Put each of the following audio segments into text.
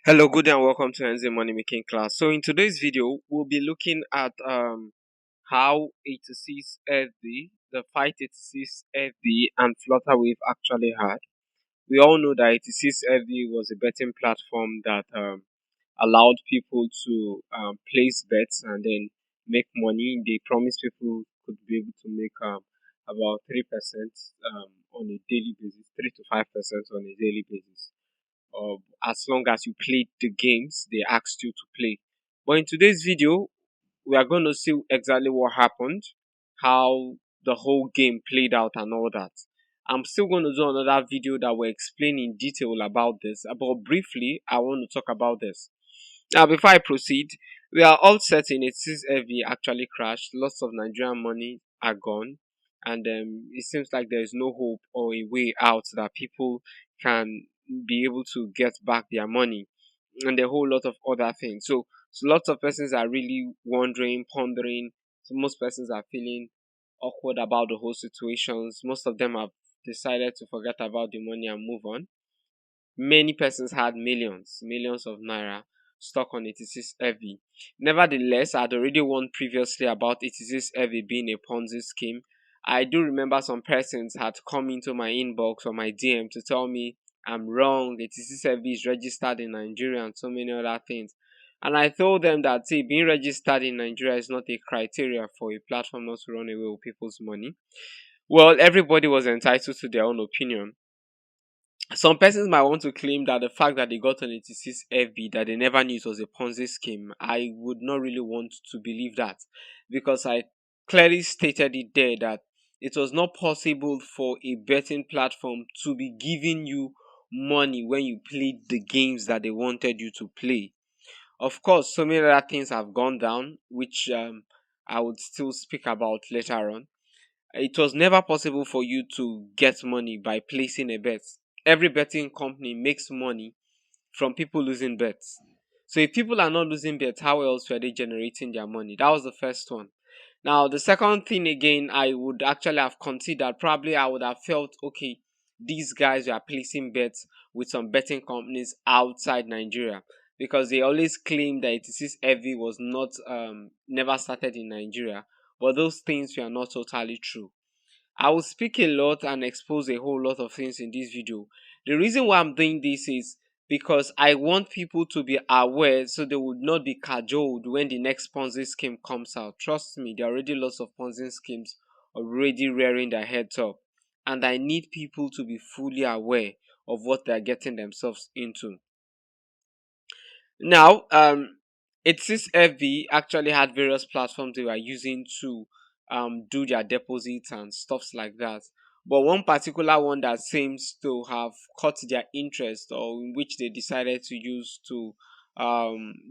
Hello, good day and welcome to NZ Money Making class. So in today's video, we'll be looking at how 86FB, the fight 86FB and Flutterwave actually had. We all know that 86FB was a betting platform that allowed people to place bets and then make money. They promised people could be able to make about 3% on a daily basis, 3 to 5% on a daily basis as long as you played the games they asked you to play. But in today's video, we are going to see exactly what happened, how the whole game played out, and all that. I'm still going to do another video that will explain in detail about this, but briefly, I want to talk about this. Now, before I proceed, we are all certain it is heavy actually crashed. Lots of Nigerian money are gone, and it seems like there is no hope or a way out that people can be able to get back their money, and a whole lot of other things. So lots of persons are really wondering, pondering. So most persons are feeling awkward about the whole situations. Most of them have decided to forget about the money and move on. Many persons had millions of naira stuck on 86 heavy. Nevertheless, I'd already warned previously about 86 heavy being a Ponzi scheme. I do remember some persons had come into my inbox or my DM to tell me I'm wrong, 86 heavy is registered in Nigeria and so many other things. And I told them that, see, being registered in Nigeria is not a criteria for a platform not to run away with people's money. Well, everybody was entitled to their own opinion. Some persons might want to claim that the fact that they got on 86FB that they never knew it was a Ponzi scheme. I would not really want to believe that, because I clearly stated it there that it was not possible for a betting platform to be giving you money when you played the games that they wanted you to play. Of course, so many other things have gone down, which I would still speak about later on. It was never possible for you to get money by placing a bet. Every betting company makes money from people losing bets. So if people are not losing bets, how else were they generating their money? That was the first one. Now, the second thing again, I would actually have considered, probably I would have felt, okay, these guys were placing bets with some betting companies outside Nigeria, because they always claim that 86 Heavy was not, never started in Nigeria, but those things were not totally true. I will speak a lot and expose a whole lot of things in this video. The reason why I'm doing this is because I want people to be aware so they would not be cajoled when the next Ponzi scheme comes out. Trust me, there are already lots of Ponzi schemes already rearing their heads up. And I need people to be fully aware of what they're getting themselves into. Now, It's FB actually had various platforms they were using to do their deposits and stuffs like that. But one particular one that seems to have caught their interest, or in which they decided to use to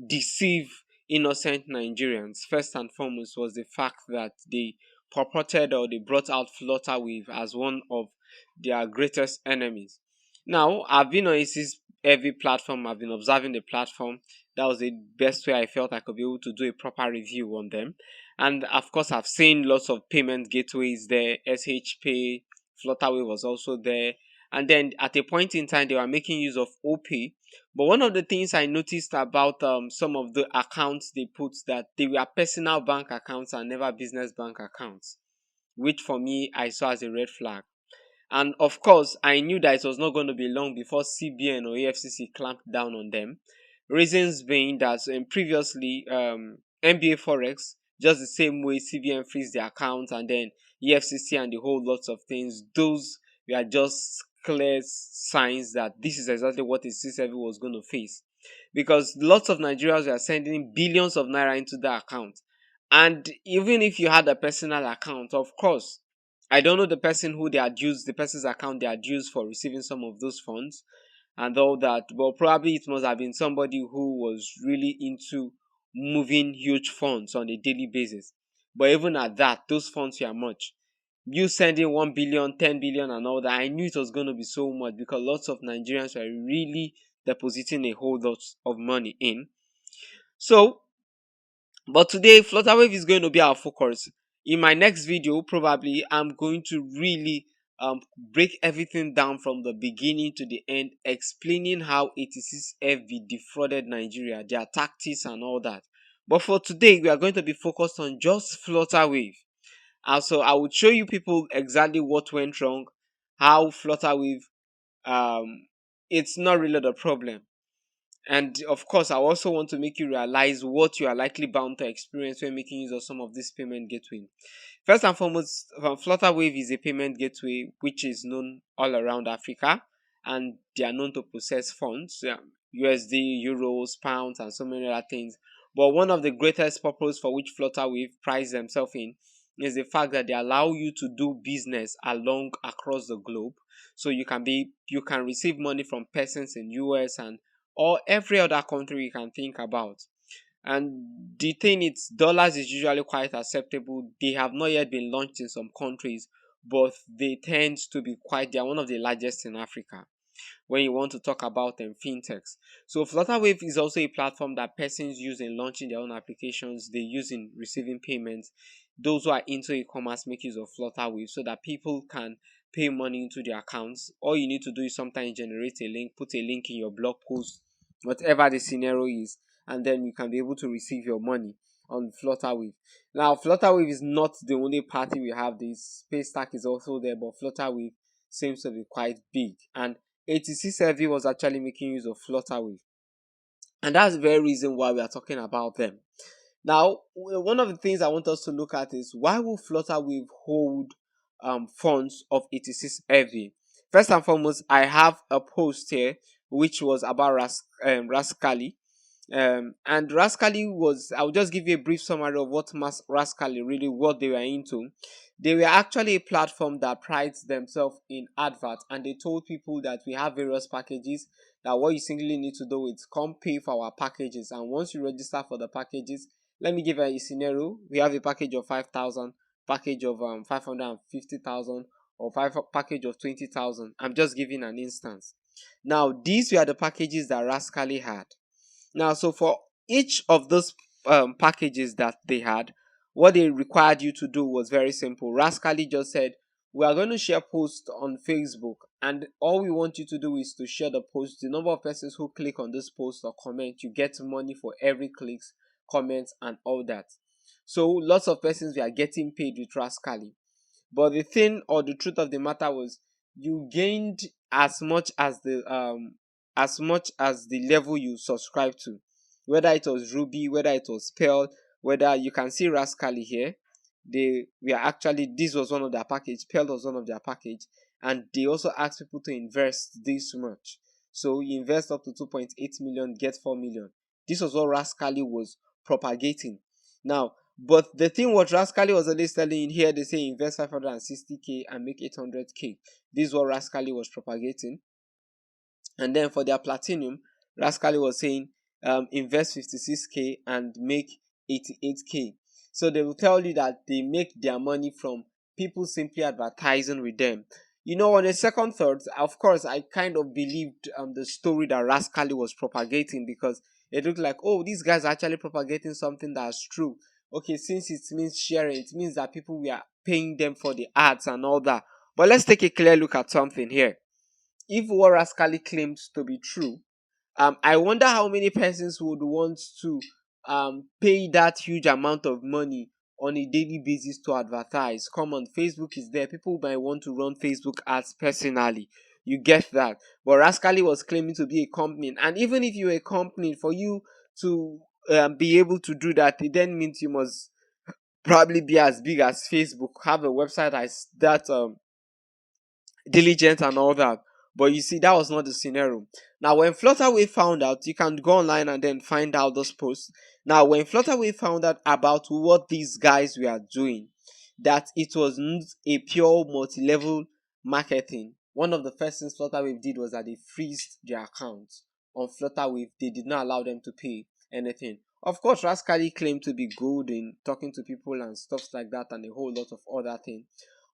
deceive innocent Nigerians, first and foremost, was the fact that they purported or they brought out Flutterwave as one of their greatest enemies. Now, I've been on every platform, I've been observing the platform. That was the best way I felt I could be able to do a proper review on them. And of course, I've seen lots of payment gateways there. SHPay, Flutterwave was also there. And then at a point in time, they were making use of OP. But one of the things I noticed about some of the accounts they put, that they were personal bank accounts and never business bank accounts, which for me I saw as a red flag. And of course, I knew that it was not going to be long before CBN or AFCC clamped down on them. Reasons being that previously, NBA Forex, just the same way CBN freezed their accounts, and then EFCC and the whole lots of things, those were just clear signs that this is exactly what the C7 was going to face. Because lots of Nigerians were sending billions of naira into that account. And even if you had a personal account, of course, I don't know the person who they had used, the person's account they had used for receiving some of those funds and all that. But probably it must have been somebody who was really into moving huge funds on a daily basis. But even at that, those funds were much. You sending 1 billion, 10 billion, and all that, I knew it was going to be so much, because lots of Nigerians were really depositing a whole lot of money in. So, but today, Flutterwave is going to be our focus. In my next video, probably, I'm going to really break everything down from the beginning to the end, explaining how 86FB defrauded Nigeria, their tactics and all that. But for today, we are going to be focused on just Flutterwave. And so I would show you people exactly what went wrong, how Flutterwave, it's not really the problem. And of course, I also want to make you realize what you are likely bound to experience when making use of some of this payment gateway. First and foremost, Flutterwave is a payment gateway which is known all around Africa, and they are known to process funds, USD, euros, pounds, and so many other things. But one of the greatest purposes for which Flutterwave prides themselves in is the fact that they allow you to do business along across the globe. So you can receive money from persons in US and or every other country you can think about. And the thing is, dollars is usually quite acceptable. They have not yet been launched in some countries, but they tend to be they are one of the largest in Africa when you want to talk about fintechs. So Flutterwave is also a platform that persons use in launching their own applications. They use in receiving payments. Those who are into e-commerce make use of Flutterwave so that people can pay money into their accounts. All you need to do is sometimes generate a link, put a link in your blog post, whatever the scenario is, and then you can be able to receive your money on Flutterwave. Now, Flutterwave is not the only party we have. This Space Stack is also there, but Flutterwave seems to be quite big. And 86LV was actually making use of Flutterwave. And that's the very reason why we are talking about them. Now, one of the things I want us to look at is why will Flutterwave hold funds of 86LV? First and foremost, I have a post here which was about Rascally. And Rascally was, I'll just give you a brief summary of what Rascally really, what they were into. They were actually a platform that prides themselves in adverts, and they told people that we have various packages, that what you simply need to do is come pay for our packages, and once you register for the packages, let me give a scenario. We have a package of 5,000, package of 550,000, or package of 20,000. I'm just giving an instance. Now, these were the packages that Rascally had. Now, so for each of those packages that they had, what they required you to do was very simple. Rascally just said, we are going to share posts on Facebook, and all we want you to do is to share the post. The number of persons who click on this post or comment, you get money for every clicks, comments, and all that. So lots of persons were getting paid with Rascally. But the thing or the truth of the matter was, you gained as much as the level you subscribe to, whether it was Ruby, whether it was Pearl, whether you can see Rascally here. This was one of their package. Pearl was one of their package, and they also asked people to invest this much. So you invest up to 2.8 million, get 4 million. This was what Rascally was propagating. Now, but the thing what Rascally was always telling in here, they say invest 560k and make 800k. This is what Rascally was propagating. And then for their platinum, Rascally was saying invest 56k and make 88k. So they will tell you that they make their money from people simply advertising with them. You know, on a second thought, of course, I kind of believed the story that Rascally was propagating, because it looked like, oh, these guys are actually propagating something that's true. Okay, since it means sharing, it means that people were paying them for the ads and all that. But let's take a clear look at something here. If what Rascally claims to be true, I wonder how many persons would want to pay that huge amount of money on a daily basis to advertise. Come on, Facebook is there. People might want to run Facebook ads personally. You get that. But Rascally was claiming to be a company. And even if you're a company, for you to be able to do that, it then means you must probably be as big as Facebook, have a website as that diligent and all that. But you see, that was not the scenario. Now, when Flutterwave found out, you can go online and then find out those posts. Now, when Flutterwave found out about what these guys were doing, that it was not a pure multi-level marketing, one of the first things Flutterwave did was that they freezed their accounts on Flutterwave. They did not allow them to pay anything. Of course, Rascally claimed to be good in talking to people and stuff like that, and a whole lot of other things.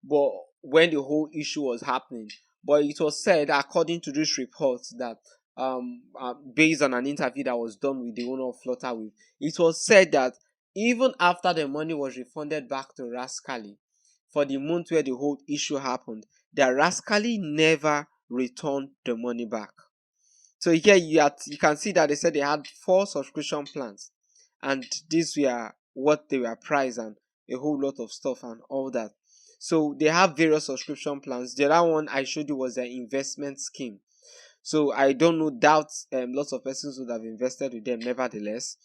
But when the whole issue was happening, but it was said, according to this report, that based on an interview that was done with the owner of Flutterwave, it was said that even after the money was refunded back to Rascally for the month where the whole issue happened, that rascally never returned the money back. So here you can see that they said they had 4 subscription plans, and these were what they were priced and a whole lot of stuff and all that. So they have various subscription plans. The other one I showed you was their investment scheme. So I don't know, doubt lots of persons would have invested with them nevertheless.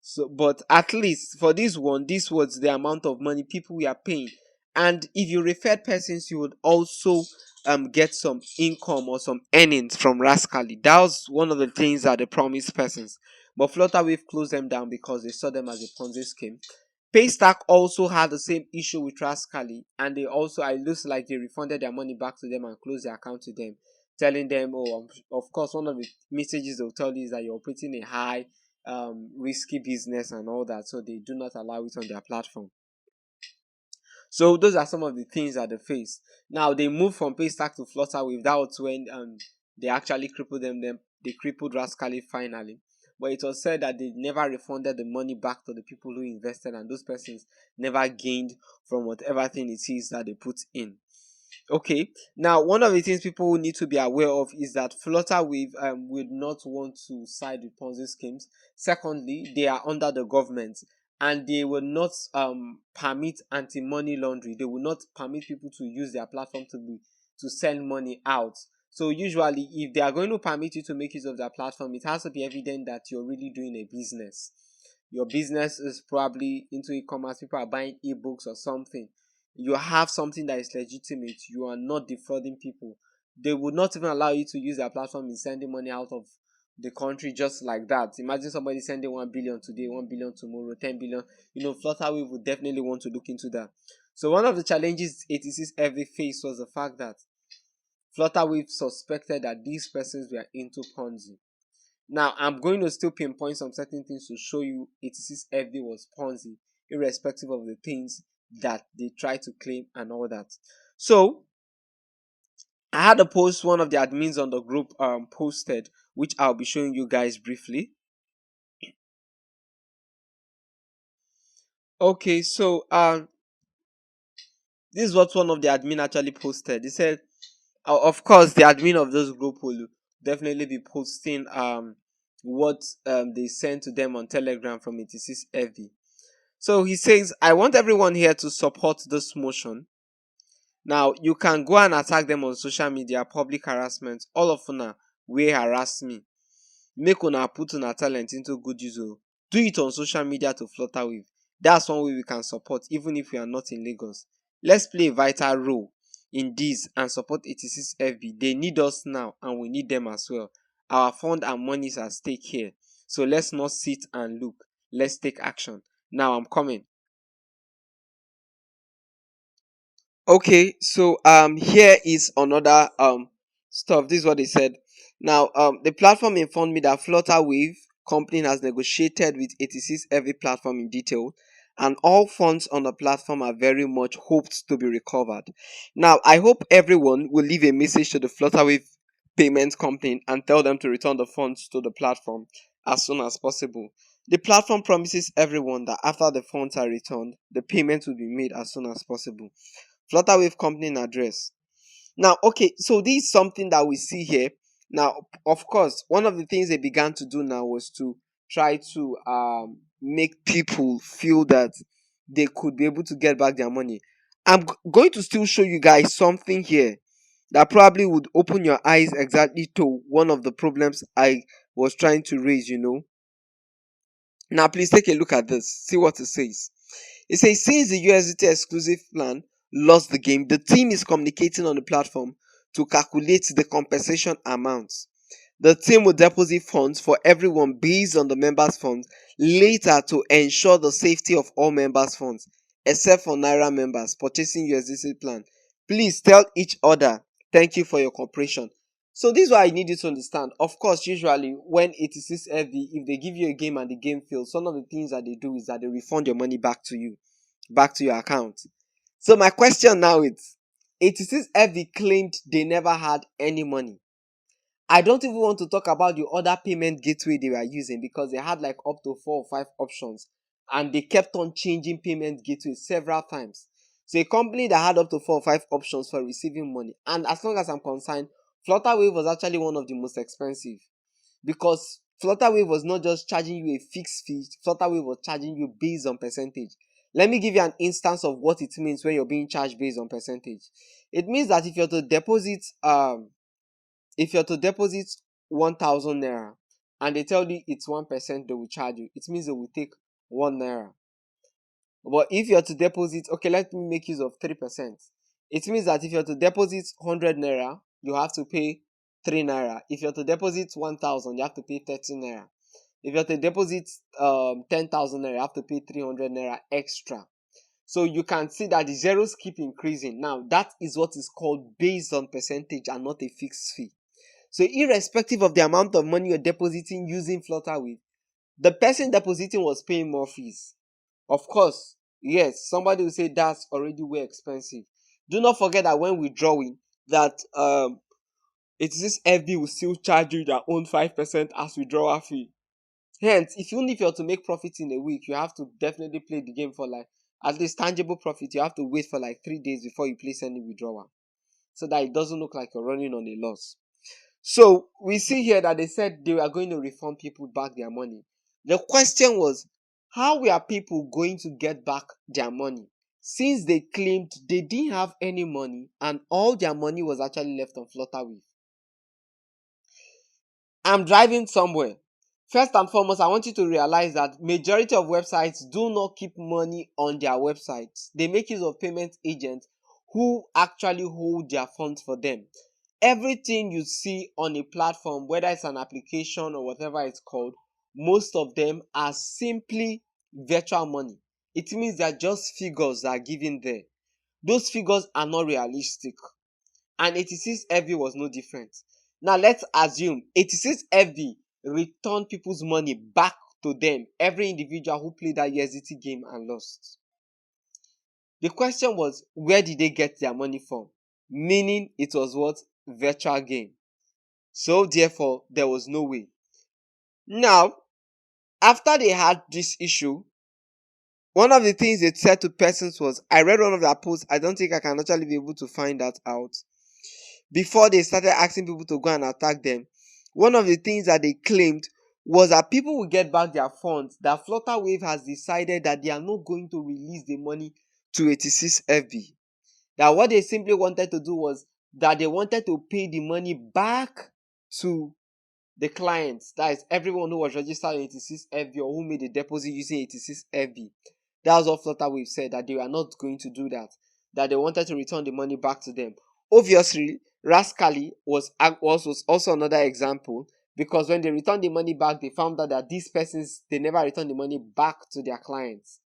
So, but at least for this one, this was the amount of money people were paying. And if you referred persons, you would also get some income or some earnings from Rascally. That was one of the things that they promised persons. But Flutterwave closed them down because they saw them as a Ponzi scheme. Paystack also had the same issue with Rascally, and they also, it looks like they refunded their money back to them and closed their account to them, telling them, oh, of course, one of the messages they'll tell you is that you're operating a high risky business and all that, so they do not allow it on their platform. So those are some of the things that they face. Now they moved from Paystack to Flutterwave. That was when they actually crippled them. They crippled Rascally finally. But it was said that they never refunded the money back to the people who invested, and those persons never gained from whatever thing it is that they put in. Okay, now one of the things people need to be aware of is that Flutterwave would not want to side with Ponzi schemes. Secondly, they are under the government, and they will not permit anti-money laundering. They will not permit people to use their platform to send money out. So usually, if they are going to permit you to make use of their platform, it has to be evident that you're really doing a business. Your business is probably into e-commerce. People are buying ebooks or something. You have something that is legitimate. You are not defrauding people. They would not even allow you to use their platform in sending money out of the country just like that. Imagine somebody sending 1 billion today, 1 billion tomorrow, 10 billion. Flutterwave would definitely want to look into that. So one of the challenges 86FV faced was the fact that Flutterwave suspected that these persons were into Ponzi. Now, I'm going to still pinpoint some certain things to show you 86FD was Ponzi, irrespective of the things that they try to claim and all that. So, I had a post one of the admins on the group posted, which I'll be showing you guys briefly. Okay, so this is what one of the admin actually posted. He said, of course, the admin of this group will definitely be posting what they sent to them on Telegram from 86FD. So he says, I want everyone here to support this motion. Now, you can go and attack them on social media, public harassment. All of una will harass me. Make una put una talent into good use. Do it on social media to Flutterwave. That's one way we can support, even if we are not in Lagos. Let's play a vital role in this and support 86FB. They need us now, and we need them as well. Our fund and money is at stake here. So let's not sit and look. Let's take action. Now I'm coming. Okay, so here is another stuff. This is what they said. Now the platform informed me that Flutterwave company has negotiated with 86 every platform in detail, and all funds on the platform are very much hoped to be recovered. Now I hope everyone will leave a message to the Flutterwave payment company and tell them to return the funds to the platform as soon as possible. The platform promises everyone that after the funds are returned, the payment will be made as soon as possible. Flutterwave company address. Now, okay, so this is something that we see here. Now, of course, one of the things they began to do now was to try to make people feel that they could be able to get back their money. I'm going to still show you guys something here that probably would open your eyes exactly to one of the problems I was trying to raise. Now, please take a look at this. See what it says. It says, since the USDT exclusive plan lost the game, the team is communicating on the platform to calculate the compensation amounts. The team will deposit funds for everyone based on the members' funds later to ensure the safety of all members' funds, except for Naira members purchasing USDT plan. Please tell each other thank you for your cooperation. So this is what I need you to understand. Of course, usually when 86FV, if they give you a game and the game fails, some of the things that they do is that they refund your money back to you, back to your account. So my question now is, 86FV claimed they never had any money. I don't even want to talk about the other payment gateway they were using, because they had like up to 4 or 5 options, and they kept on changing payment gateways several times. So a company that had up to 4 or 5 options for receiving money, and as long as I'm concerned, Flutterwave was actually one of the most expensive, because Flutterwave was not just charging you a fixed fee, Flutterwave was charging you based on percentage. Let me give you an instance of what it means when you're being charged based on percentage. It means that if you're to deposit 1,000 naira and they tell you it's 1%, they will charge you. It means they will take 1 naira. But if you're to deposit, okay, let me make use of 3%. It means that if you're to deposit 100 naira, you have to pay 3 naira. If you're to deposit 1,000, you have to pay 13 naira. If you're to deposit 10,000 naira, you have to pay 300 naira extra. So you can see that the zeros keep increasing. Now, that is what is called based on percentage and not a fixed fee. So irrespective of the amount of money you're depositing using Flutterwave, the person depositing was paying more fees. Of course, yes, somebody will say that's already way expensive. Do not forget that when withdrawing, that it is this FB will still charge you their own 5% as withdrawal fee. Hence, even if you're to make profit in a week, you have to definitely play the game for like at least tangible profit. You have to wait for like 3 days before you place any withdrawal, so that it doesn't look like you're running on a loss. So we see here that they said they were going to refund people back their money. The question was, how were people going to get back their money, since they claimed they didn't have any money and all their money was actually left on Flutterwave? I'm driving somewhere. First and foremost, I want you to realize that majority of websites do not keep money on their websites. They make use of payment agents who actually hold their funds for them. Everything you see on a platform, whether it's an application or whatever it's called, most of them are simply virtual money. It means they're just figures that are given there. Those figures are not realistic. And 86FB was no different. Now let's assume 86FB returned people's money back to them, every individual who played that USDT game and lost. The question was, where did they get their money from? Meaning it was what? Virtual game. So therefore, there was no way. Now, after they had this issue, one of the things they said to persons was, I read one of their posts, I don't think I can actually be able to find that out. Before they started asking people to go and attack them, one of the things that they claimed was that people will get back their funds, that Flutterwave has decided that they are not going to release the money to 86FB. That what they simply wanted to do was that they wanted to pay the money back to the clients. That is everyone who was registered in 86FB or who made a deposit using 86FB. That was what Flutterwave said, that they were not going to do that. That they wanted to return the money back to them. Obviously, Rascally was also another example, because when they returned the money back, they found out that these persons, they never returned the money back to their clients.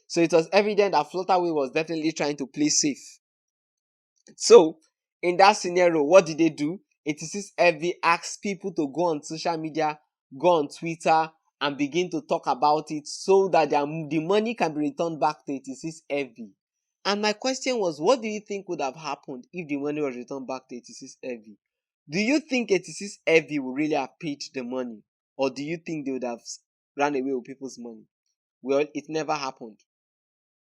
So it was evident that Flutterwave was definitely trying to play safe. So, in that scenario, what did they do? 86FB asked people to go on social media, go on Twitter, and begin to talk about it so that the money can be returned back to 86FB. And my question was, what do you think would have happened if the money was returned back to 86FB? Do you think 86FB would really have paid the money? Or do you think they would have run away with people's money? Well, it never happened.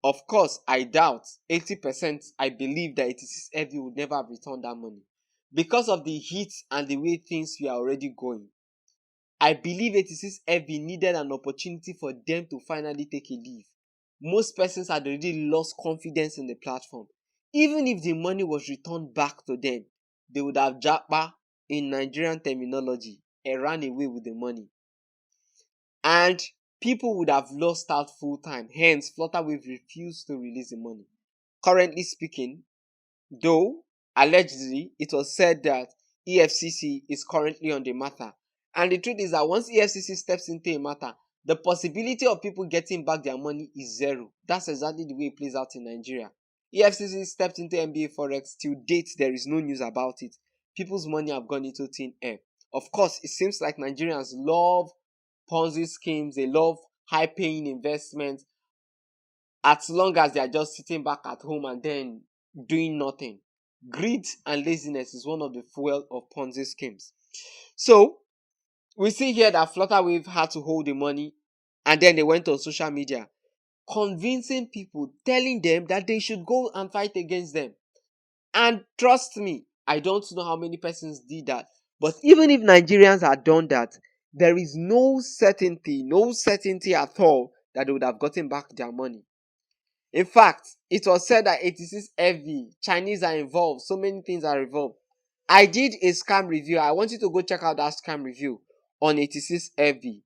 Of course, I doubt 80%. I believe that 86FB would never have returned that money because of the heat and the way things were already going. I believe 86FB needed an opportunity for them to finally take a leave. Most persons had already lost confidence in the platform. Even if the money was returned back to them, they would have japa, in Nigerian terminology, and ran away with the money. And people would have lost out full time. Hence, Flutterwave refused to release the money. Currently speaking, though, allegedly, it was said that EFCC is currently on the matter. And the truth is that once EFCC steps into a matter, the possibility of people getting back their money is zero. That's exactly the way it plays out in Nigeria. EFCC stepped into NBA Forex. Till date, there is no news about it. People's money have gone into thin air. Of course, it seems like Nigerians love Ponzi schemes. They love high-paying investments, as long as they are just sitting back at home and then doing nothing. Greed and laziness is one of the fuel of Ponzi schemes. So, we see here that Flutterwave had to hold the money, and then they went on social media. convincing people, telling them that they should go and fight against them. And trust me, I don't know how many persons did that. But even if Nigerians had done that, there is no certainty at all that they would have gotten back their money. In fact, it was said that 86FV, Chinese are involved, so many things are involved. I did a scam review. I want you to go check out that scam review on 86FV.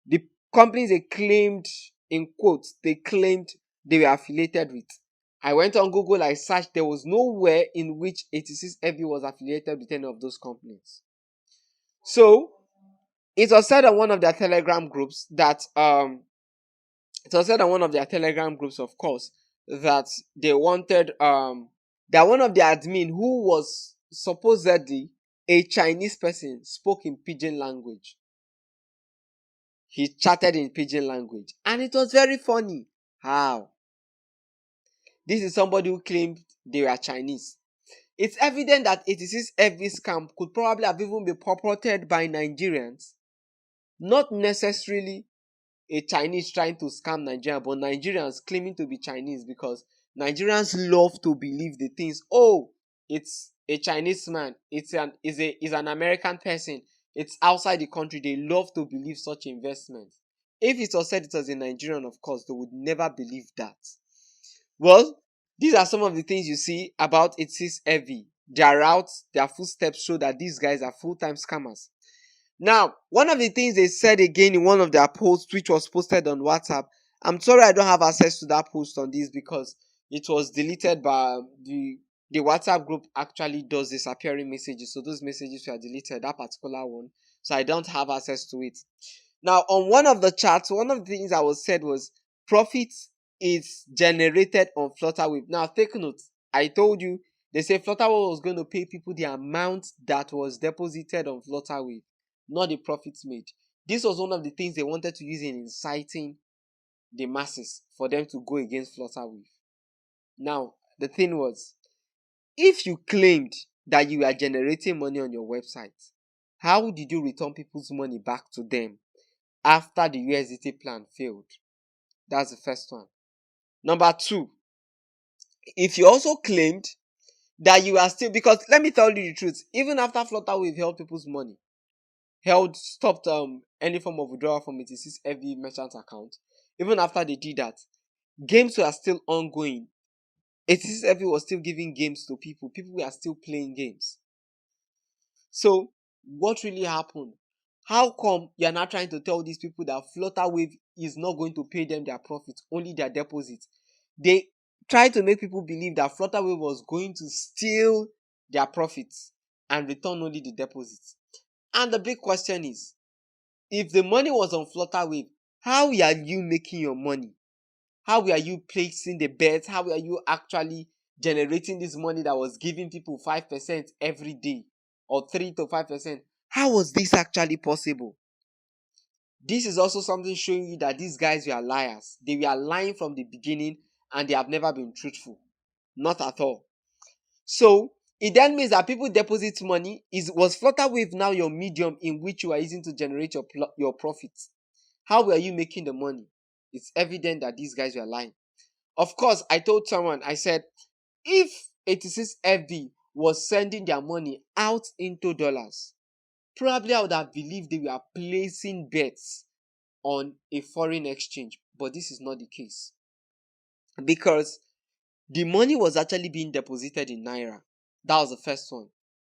The companies they claimed, in quotes, they claimed they were affiliated with. I went on Google, I searched, there was nowhere in which 86FV was affiliated with any of those companies. So, it was said on one of their Telegram groups that of course, that they wanted that one of the admin who was supposedly a Chinese person spoke in pidgin language. He chatted in pidgin language, and it was very funny. How? This is somebody who claimed they were Chinese. It's evident that 86FV scam could probably have even been purported by Nigerians, not necessarily a Chinese trying to scam Nigeria, but Nigerians claiming to be Chinese, because Nigerians love to believe the things. Oh, it's a Chinese man. It's an American person. It's outside the country. They love to believe such investments. If it was said it was a Nigerian, of course, they would never believe that. Well, these are some of the things you see about 86FV. Their routes, their footsteps show that these guys are full-time scammers. Now, one of the things they said again in one of their posts, which was posted on WhatsApp, I'm sorry I don't have access to that post on this because it was deleted by the WhatsApp group actually does disappearing messages. So those messages were deleted, that particular one. So I don't have access to it. Now, on one of the charts, one of the things I was said was profit is generated on Flutterwave. Now, take note. I told you, they say Flutterwave was going to pay people the amount that was deposited on Flutterwave, not the profits made. This was one of the things they wanted to use in inciting the masses for them to go against Flutterwave. Now, the thing was, if you claimed that you are generating money on your website, how did you return people's money back to them after the USDT plan failed? That's the first one. Number two, if you also claimed that you are still, because let me tell you the truth, even after Flutterwave held people's money, stopped any form of withdrawal from 86FV merchant account, even after they did that, games were still ongoing. 86FV was still giving games to people. People were still playing games. So, what really happened? How come you're not trying to tell these people that Flutterwave is not going to pay them their profits, only their deposits? They tried to make people believe that Flutterwave was going to steal their profits and return only the deposits. And the big question is, if the money was on Flutterwave, how are you making your money? How are you placing the bets? How are you actually generating this money that was giving people 5% every day, or 3 to 5%? How was this actually possible? This is also something showing you that these guys were liars. They were lying from the beginning and they have never been truthful. Not at all. So, it then means that people deposit money. Was Flutterwave now your medium in which you are using to generate your profits? How were you making the money? It's evident that these guys were lying. Of course, I told someone, I said, if 86FV was sending their money out into dollars, probably I would have believed they were placing bets on a foreign exchange. But this is not the case, because the money was actually being deposited in Naira. That was the first one.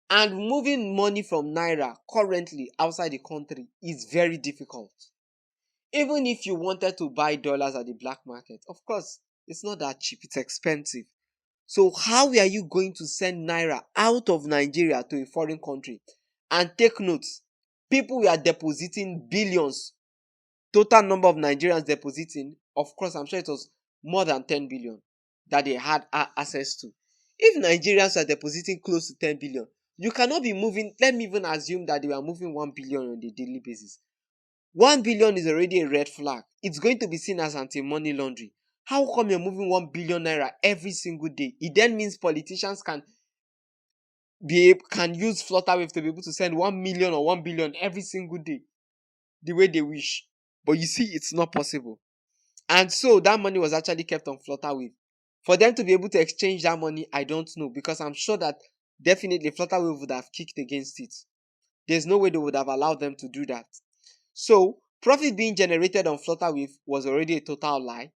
And moving money from Naira currently outside the country is very difficult. Even if you wanted to buy dollars at the black market, of course, it's not that cheap, it's expensive. So how are you going to send Naira out of Nigeria to a foreign country? And take note, people were depositing billions. Total number of Nigerians depositing, of course, I'm sure it was more than 10 billion that they had access to. If Nigerians are depositing close to 10 billion, you cannot be moving, let me even assume that they were moving 1 billion on a daily basis. 1 billion is already a red flag. It's going to be seen as anti-money laundering. How come you're moving 1 billion naira every single day? It then means politicians can use Flutterwave to be able to send 1 million or 1 billion every single day the way they wish. But you see, it's not possible. And so that money was actually kept on Flutterwave. For them to be able to exchange that money, I don't know, because I'm sure that definitely Flutterwave would have kicked against it. There's no way they would have allowed them to do that. So profit being generated on Flutterwave was already a total lie.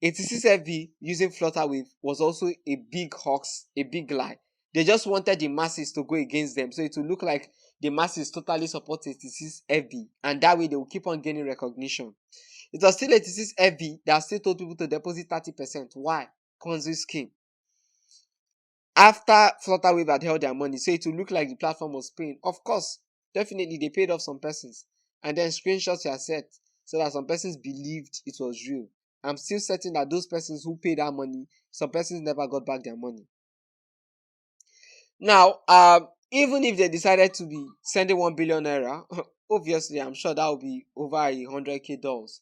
86FB using Flutterwave was also a big hoax, a big lie. They just wanted the masses to go against them, so it will look like the masses totally support 86FB, and that way they will keep on gaining recognition. It was still 86FB that still told people to deposit 30%. Why? Ponzi scheme. After Flutterwave had held their money, so it will look like the platform was paying. Of course, definitely they paid off some persons, and then screenshots were set so that some persons believed it was real. I'm still certain that those persons who paid that money, some persons never got back their money. Now, even if they decided to be sending 1 billion naira, obviously I'm sure that will be over $100K,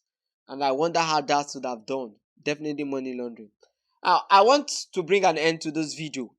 and I wonder how that would have done. Definitely money laundering. Now, I want to bring an end to this video.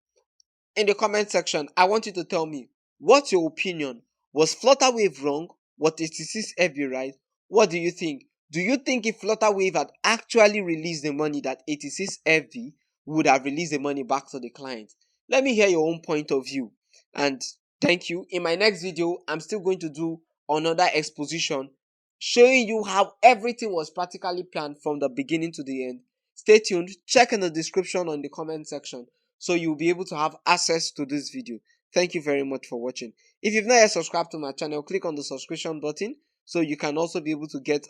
In the comment section, I want you to tell me, what's your opinion? Was Flutterwave wrong? Was 86FB right? What do you think? Do you think if Flutterwave had actually released the money, that 86FB would have released the money back to the client? Let me hear your own point of view. And thank you. In my next video, I'm still going to do another exposition showing you how everything was practically planned from the beginning to the end. Stay tuned. Check in the description on the comment section, so you'll be able to have access to this video. Thank you very much for watching. If you've not yet subscribed to my channel, click on the subscription button so you can also be able to get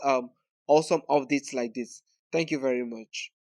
awesome updates like this. Thank you very much.